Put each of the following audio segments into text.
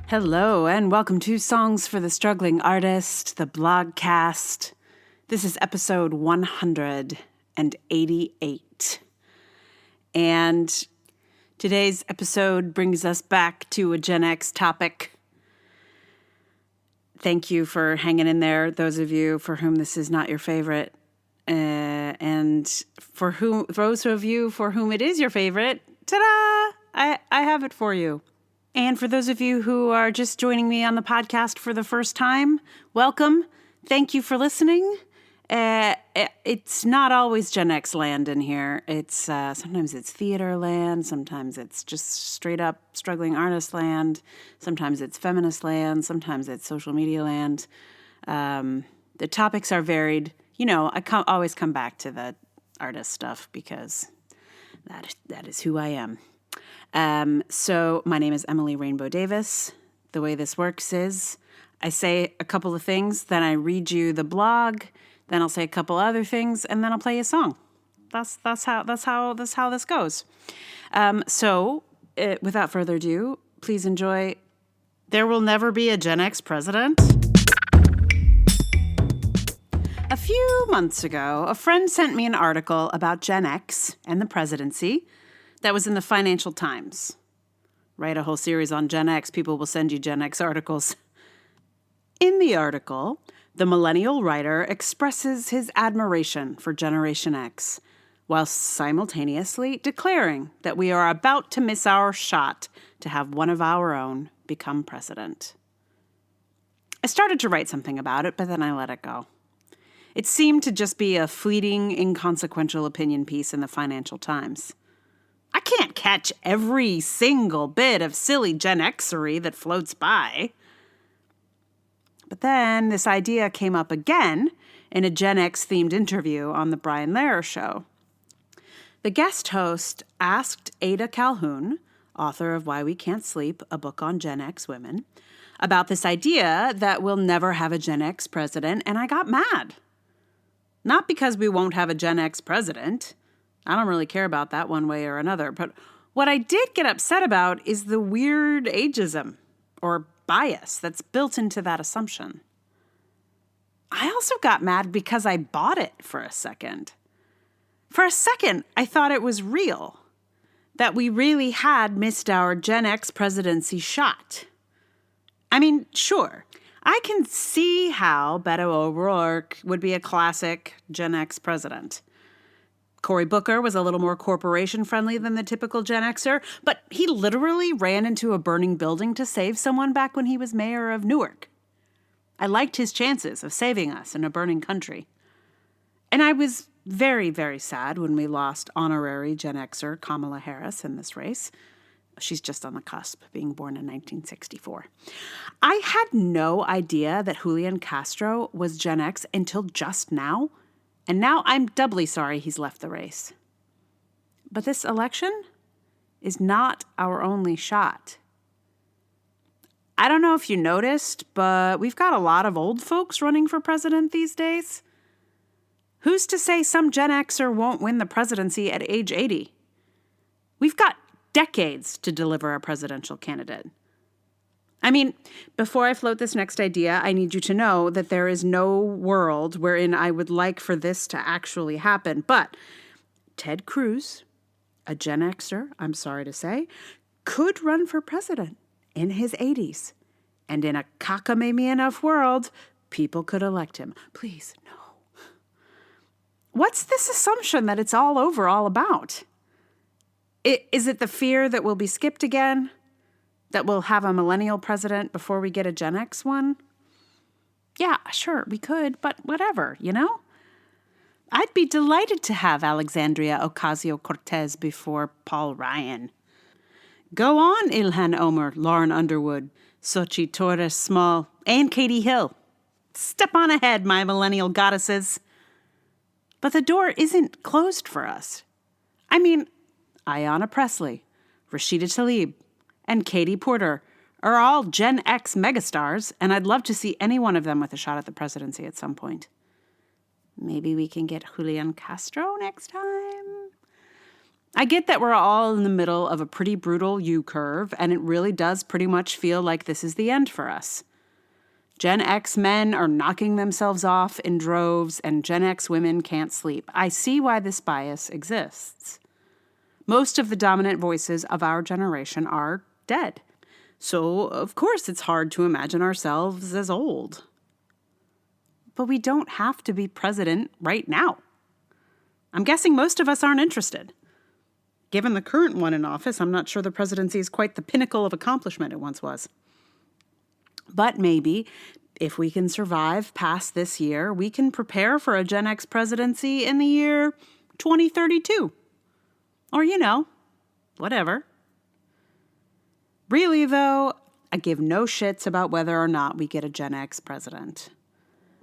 Hello, and welcome to Songs for the Struggling Artist, the blogcast. This is episode 188. And today's episode brings us back to a Gen X topic. Thank you for hanging in there, those of you for whom this is not your favorite. And for those of you for whom it is your favorite, ta-da! I have it for you. And for those of you who are just joining me on the podcast for the first time, welcome. Thank you for listening. It's not always Gen X land in here. It's sometimes it's theater land. Sometimes it's just straight up struggling artist land. Sometimes it's feminist land. Sometimes it's social media land. The topics are varied. You know, I always come back to the artist stuff because that is who I am. So my name is Emily Rainbow Davis. The way this works is I say a couple of things, then I read you the blog, then I'll say a couple other things, and then I'll play a song. That's how this goes. So without further ado, please enjoy There Will Never Be a Gen X President. A few months ago, a friend sent me an article about Gen X and the presidency that was in the Financial Times. Write a whole series on Gen X. People will send you Gen X articles. In the article, the millennial writer expresses his admiration for Generation X, while simultaneously declaring that we are about to miss our shot to have one of our own become president. I started to write something about it, but then I let it go. It seemed to just be a fleeting, inconsequential opinion piece in the Financial Times. I can't catch every single bit of silly Gen Xery that floats by. But then this idea came up again in a Gen X-themed interview on The Brian Lehrer Show. The guest host asked Ada Calhoun, author of Why We Can't Sleep, a book on Gen X women, about this idea that we'll never have a Gen X president, and I got mad. Not because we won't have a Gen X president. I don't really care about that one way or another. But what I did get upset about is the weird ageism or bias that's built into that assumption. I also got mad because I bought it for a second. For a second, I thought it was real, that we really had missed our Gen X presidency shot. I mean, sure, I can see how Beto O'Rourke would be a classic Gen X president. Cory Booker was a little more corporation-friendly than the typical Gen Xer, but he literally ran into a burning building to save someone back when he was mayor of Newark. I liked his chances of saving us in a burning country. And I was very, very sad when we lost honorary Gen Xer Kamala Harris in this race. She's just on the cusp, being born in 1964. I had no idea that Julian Castro was Gen X until just now. And now I'm doubly sorry he's left the race. But this election is not our only shot. I don't know if you noticed, but we've got a lot of old folks running for president these days. Who's to say some Gen Xer won't win the presidency at age 80? We've got decades to deliver a presidential candidate. I mean, before I float this next idea, I need you to know that there is no world wherein I would like for this to actually happen. But Ted Cruz, a Gen Xer, I'm sorry to say, could run for president in his 80s. And in a cockamamie enough world, people could elect him. Please, no. What's this assumption that it's all over all about? Is it the fear that we'll be skipped again? That we'll have a millennial president before we get a Gen X one? Yeah, sure, we could, but whatever, you know? I'd be delighted to have Alexandria Ocasio-Cortez before Paul Ryan. Go on, Ilhan Omar, Lauren Underwood, Xochitl Torres Small, and Katie Hill. Step on ahead, my millennial goddesses. But the door isn't closed for us. I mean, Ayanna Pressley, Rashida Tlaib, and Katie Porter are all Gen X megastars, and I'd love to see any one of them with a shot at the presidency at some point. Maybe we can get Julian Castro next time? I get that we're all in the middle of a pretty brutal U-curve, and it really does pretty much feel like this is the end for us. Gen X men are knocking themselves off in droves, and Gen X women can't sleep. I see why this bias exists. Most of the dominant voices of our generation are dead. So, of course, it's hard to imagine ourselves as old. But we don't have to be president right now. I'm guessing most of us aren't interested. Given the current one in office, I'm not sure the presidency is quite the pinnacle of accomplishment it once was. But maybe, if we can survive past this year, we can prepare for a Gen X presidency in the year 2032. Or, whatever. Really, though, I give no shits about whether or not we get a Gen X president.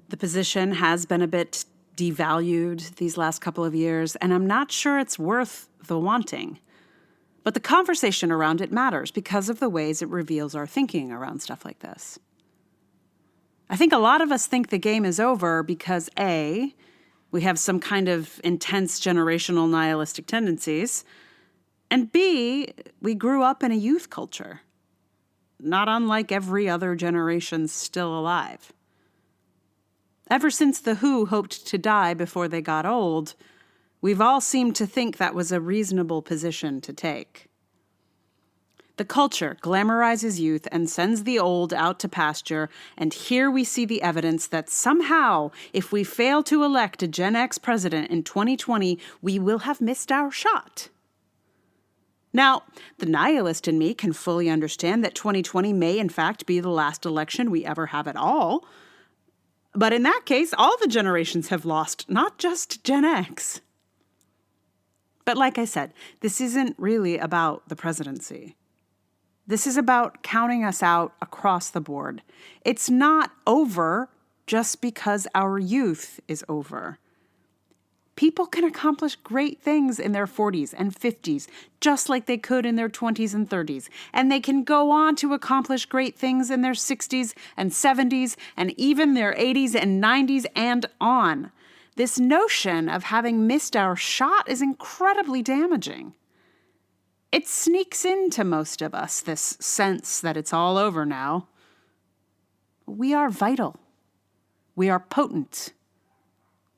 The position has been a bit devalued these last couple of years, and I'm not sure it's worth the wanting. But the conversation around it matters because of the ways it reveals our thinking around stuff like this. I think a lot of us think the game is over because A, we have some kind of intense generational nihilistic tendencies, and B, we grew up in a youth culture, not unlike every other generation still alive. Ever since the Who hoped to die before they got old, we've all seemed to think that was a reasonable position to take. The culture glamorizes youth and sends the old out to pasture, and here we see the evidence that somehow, if we fail to elect a Gen X president in 2020, we will have missed our shot. Now, the nihilist in me can fully understand that 2020 may in fact be the last election we ever have at all. But in that case, all the generations have lost, not just Gen X. But like I said, this isn't really about the presidency. This is about counting us out across the board. It's not over just because our youth is over. People can accomplish great things in their 40s and 50s, just like they could in their 20s and 30s. And they can go on to accomplish great things in their 60s and 70s and even their 80s and 90s and on. This notion of having missed our shot is incredibly damaging. It sneaks into most of us, this sense that it's all over now. We are vital. We are potent.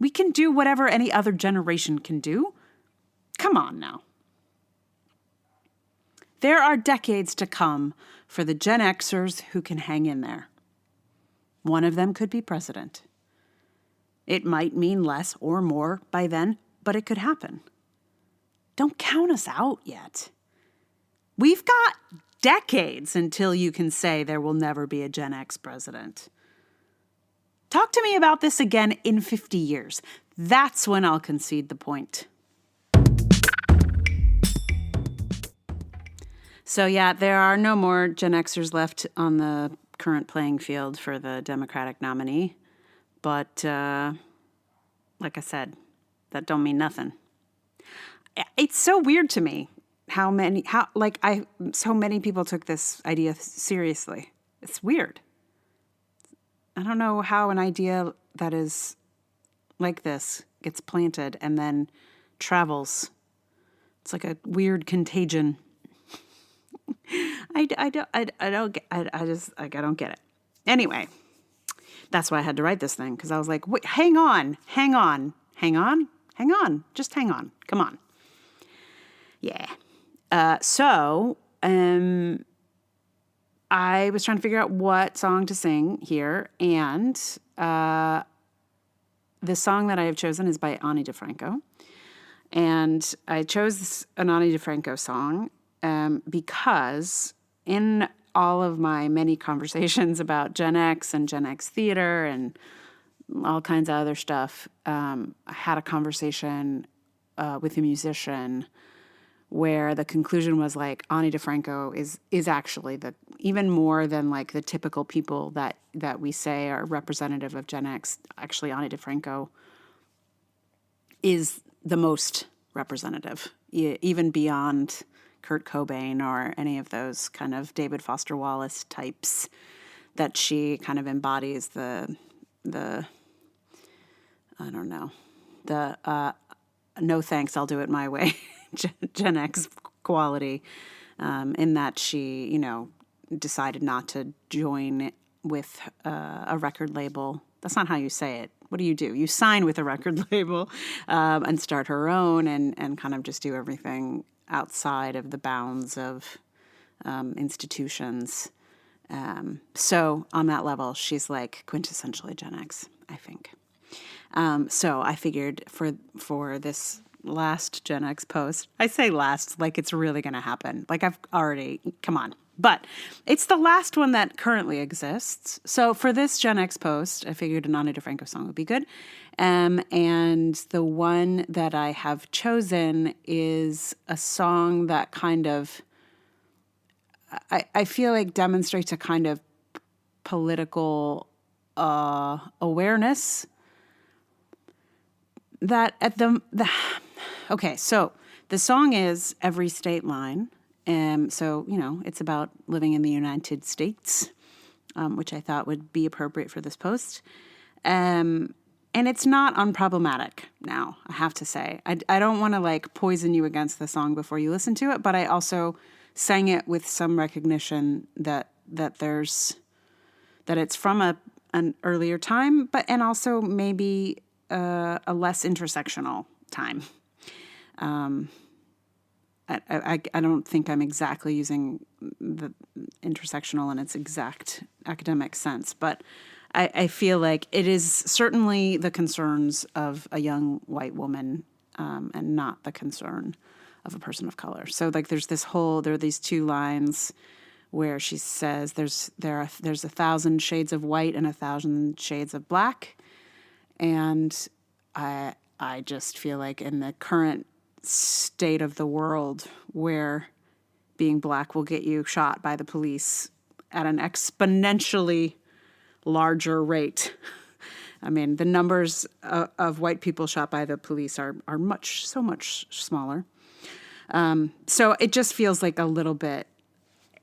We can do whatever any other generation can do. Come on now. There are decades to come for the Gen Xers who can hang in there. One of them could be president. It might mean less or more by then, but it could happen. Don't count us out yet. We've got decades until you can say there will never be a Gen X president. Talk to me about this again in 50 years. That's when I'll concede the point. So yeah, there are no more Gen Xers left on the current playing field for the Democratic nominee. But like I said, that don't mean nothing. It's so weird to me how so many people took this idea seriously. It's weird. I don't know how an idea that is like this gets planted and then travels. It's like a weird contagion. I don't get it. Anyway, that's why I had to write this thing, because I was like, wait, hang on. Just hang on. Come on. Yeah. I was trying to figure out what song to sing here, and the song that I have chosen is by Ani DiFranco. And I chose an Ani DiFranco song because in all of my many conversations about Gen X and Gen X theater and all kinds of other stuff, I had a conversation with a musician where the conclusion was like Ani DiFranco is actually even more than like the typical people that we say are representative of Gen X. Actually, Ani DiFranco is the most representative, even beyond Kurt Cobain or any of those kind of David Foster Wallace types that she kind of embodies the I don't know, the no thanks, I'll do it my way Gen X quality, in that she, decided not to join with a record label. That's not how you say it. What do? You sign with a record label and start her own and kind of just do everything outside of the bounds of institutions. So on that level, she's like quintessentially Gen X, I think. So I figured for this last Gen X post, I say last like it's really going to happen. Like come on. But it's the last one that currently exists. So for this Gen X post, I figured an Ani DiFranco song would be good. And the one that I have chosen is a song that kind of, I feel like demonstrates a kind of political awareness that okay, so the song is Every State Line. So, it's about living in the United States, which I thought would be appropriate for this post. And it's not unproblematic now, I have to say. I don't want to poison you against the song before you listen to it, but I also sang it with some recognition that it's from an earlier time, and also maybe a less intersectional time. I don't think I'm exactly using the intersectional in its exact academic sense, but I feel like it is certainly the concerns of a young white woman and not the concern of a person of color. So there are these two lines where she says there's 1,000 shades of white and 1,000 shades of black. And I just feel like in the current state of the world where being black will get you shot by the police at an exponentially larger rate. I mean, the numbers of white people shot by the police are so much smaller. So it just feels like a little bit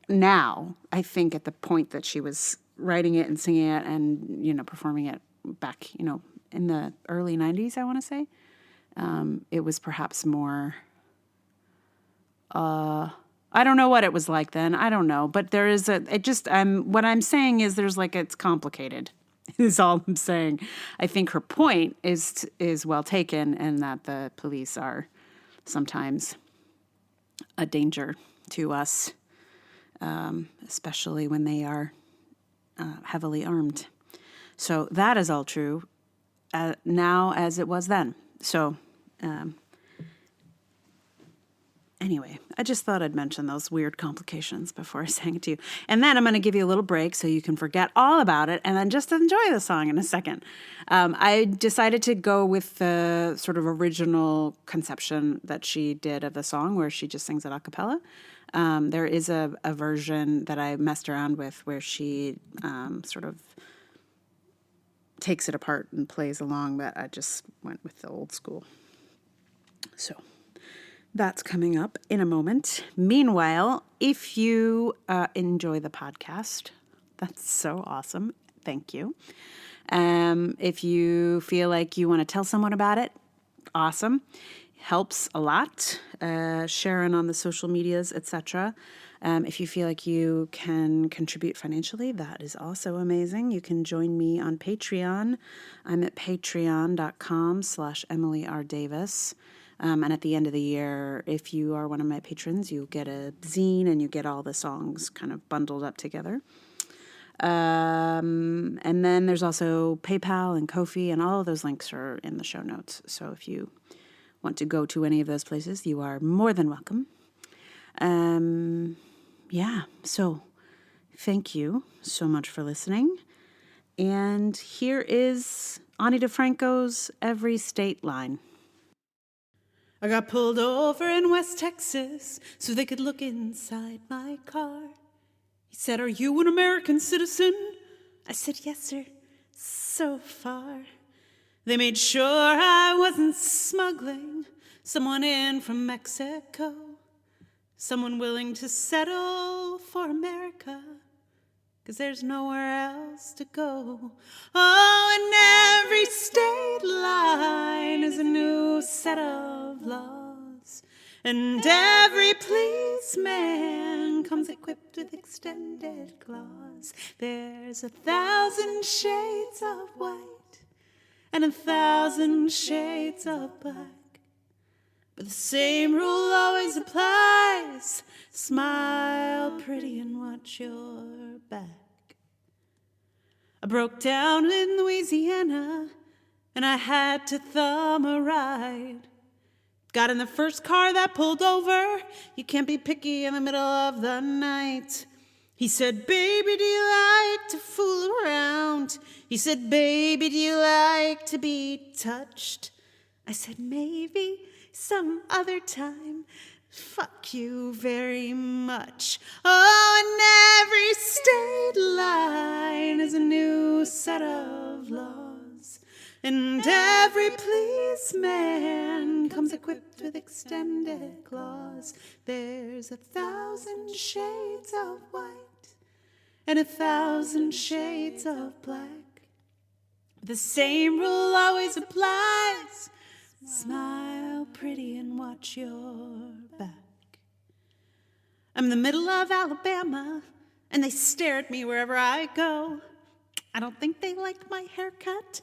now, I think, at the point that she was writing it and singing it and, performing it back, in the early 90s, I want to say. It was perhaps more, I don't know what it was like then. I don't know. But there is what I'm saying is it's complicated is all I'm saying. I think her point is well taken, and that the police are sometimes a danger to us, especially when they are heavily armed. So that is all true now as it was then. So anyway, I just thought I'd mention those weird complications before I sang it to you. And then I'm going to give you a little break so you can forget all about it and then just enjoy the song in a second. I decided to go with the sort of original conception that she did of the song where she just sings it a cappella. There is a version that I messed around with where she sort of takes it apart and plays along, but I just went with the old school. So that's coming up in a moment. Meanwhile, if you enjoy the podcast, that's so awesome. Thank you. If you feel like you want to tell someone about it, awesome. Helps a lot. Sharing on the social medias, etc. If you feel like you can contribute financially, that is also amazing. You can join me on Patreon. I'm at patreon.com/Emily R. Davis. And at the end of the year, if you are one of my patrons, you get a zine and you get all the songs kind of bundled up together. And then there's also PayPal and Ko-fi, and all of those links are in the show notes. So if you want to go to any of those places, you are more than welcome. So thank you so much for listening. And here is Ani DiFranco's Every State Line. I got pulled over in West Texas so they could look inside my car. He said, "Are you an American citizen?" I said, "Yes, sir, so far." They made sure I wasn't smuggling someone in from Mexico, someone willing to settle for America, 'cause there's nowhere else to go. Oh, and every state line is a new set of laws. And every policeman comes equipped with extended claws. There's 1,000 shades of white and 1,000 shades of black, but the same rule always applies. Smile pretty and watch your back. I broke down in Louisiana and I had to thumb a ride. Got in the first car that pulled over. You can't be picky in the middle of the night. He said, baby, do you like to fool around? He said, baby, do you like to be touched? I said, maybe some other time. Fuck you very much. Oh, and every state line is a new set of laws. And every policeman comes equipped with extended claws. There's 1,000 shades of white and 1,000 shades of black. The same rule always applies. Smile pretty and watch your back. I'm in the middle of Alabama, and they stare at me wherever I go. I don't think they like my haircut.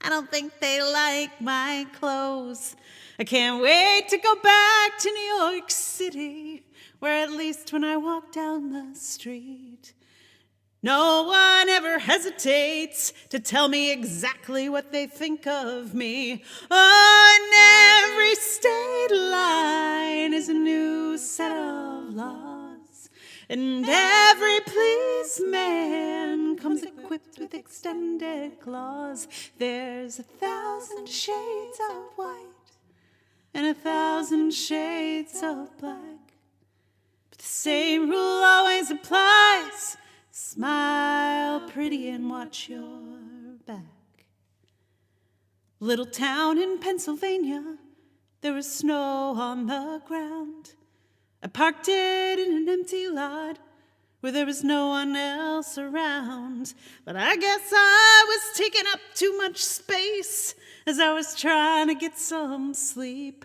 I don't think they like my clothes. I can't wait to go back to New York City, where at least when I walk down the street, no one ever hesitates to tell me exactly what they think of me. Oh, and every state line is a new set of laws. And every policeman comes equipped with extended claws. There's 1,000 shades of white and 1,000 shades of black, but the same rule always applies. Smile pretty and watch your back. Little town in Pennsylvania, there was snow on the ground. I parked it in an empty lot where there was no one else around. But I guess I was taking up too much space as I was trying to get some sleep,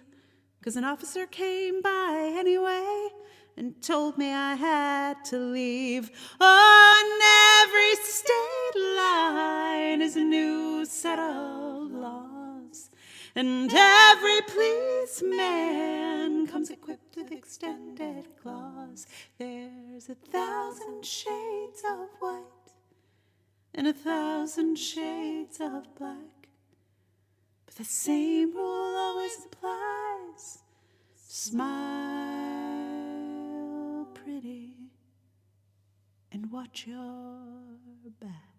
'cause an officer came by anyway and told me I had to leave. Oh, and every state line is a new set of laws. And every policeman comes equipped with extended claws. There's 1,000 shades of white and 1,000 shades of black, but the same rule always applies. Smile pretty and watch your back.